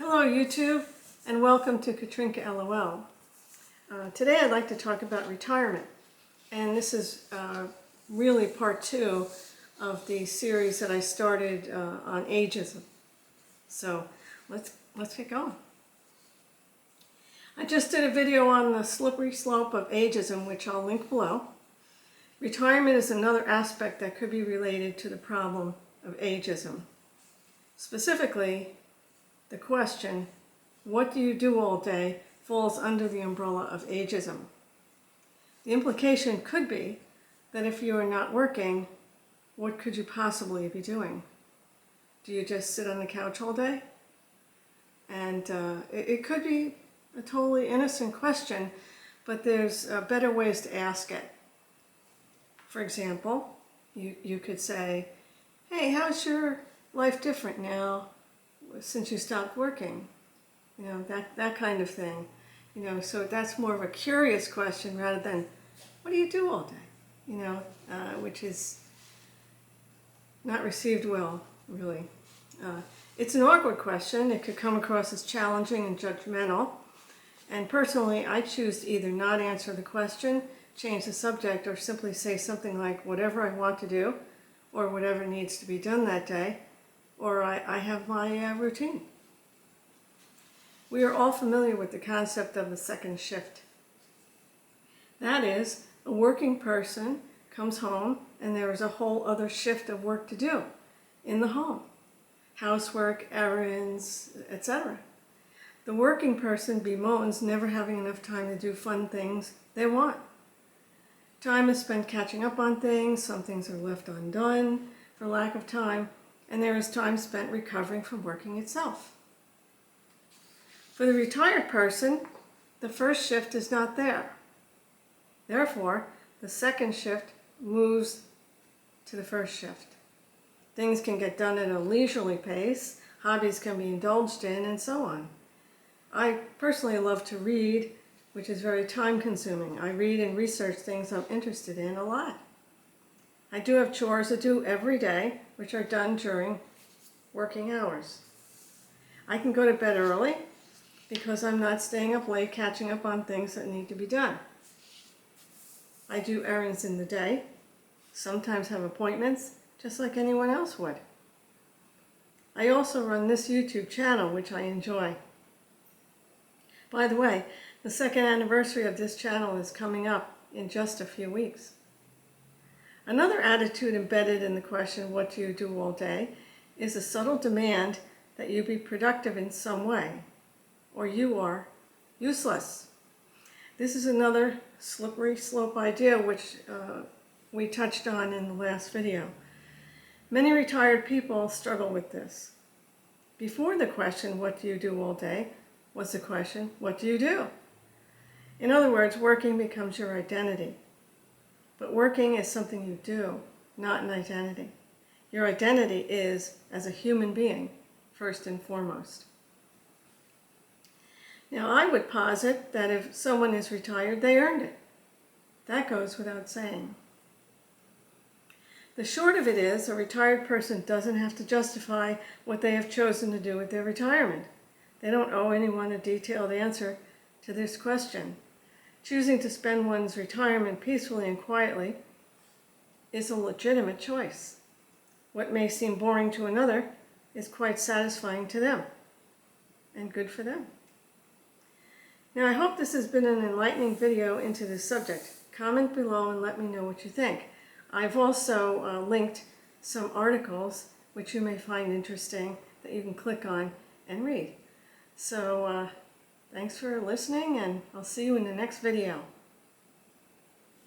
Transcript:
Hello YouTube, and welcome to Katrinka LOL. Today I'd like to talk about retirement, and this is really part 2 of the series that I started on ageism. So let's get going. I just did a video on the slippery slope of ageism, which I'll link below. Retirement is another aspect that could be related to the problem of ageism. Specifically, the question, what do you do all day, falls under the umbrella of ageism. The implication could be that if you are not working, what could you possibly be doing? Do you just sit on the couch all day? And it could be a totally innocent question, but there's better ways to ask it. For example, you could say, hey, how's your life different now since you stopped working? You know, that kind of thing. You know, so that's more of a curious question rather than, what do you do all day? You know, which is not received well, really. It's an awkward question. It could come across as challenging and judgmental. And personally, I choose to either not answer the question, change the subject, or simply say something like whatever I want to do, or whatever needs to be done that day, or I have my routine. We are all familiar with the concept of the second shift. That is, a working person comes home and there is a whole other shift of work to do in the home. Housework, errands, etc. The working person bemoans never having enough time to do fun things they want. Time is spent catching up on things, some things are left undone for lack of time, and there is time spent recovering from working itself. For the retired person, the first shift is not there. Therefore, the second shift moves to the first shift. Things can get done at a leisurely pace, hobbies can be indulged in, and so on. I personally love to read, which is very time-consuming. I read and research things I'm interested in a lot. I do have chores to do every day, which are done during working hours. I can go to bed early because I'm not staying up late catching up on things that need to be done. I do errands in the day, sometimes have appointments, just like anyone else would. I also run this YouTube channel, which I enjoy. By the way, the second anniversary of this channel is coming up in just a few weeks. Another attitude embedded in the question, what do you do all day, is a subtle demand that you be productive in some way, or you are useless. This is another slippery slope idea which we touched on in the last video. Many retired people struggle with this. Before the question, what do you do all day, was the question, what do you do? In other words, working becomes your identity. But working is something you do, not an identity. Your identity is as a human being, first and foremost. Now, I would posit that if someone is retired, they earned it. That goes without saying. The short of it is, a retired person doesn't have to justify what they have chosen to do with their retirement. They don't owe anyone a detailed answer to this question. Choosing to spend one's retirement peacefully and quietly is a legitimate choice. What may seem boring to another is quite satisfying to them, and good for them. Now, I hope this has been an enlightening video into this subject. Comment below and let me know what you think. I've also linked some articles which you may find interesting that you can click on and read. So, thanks for listening, and I'll see you in the next video.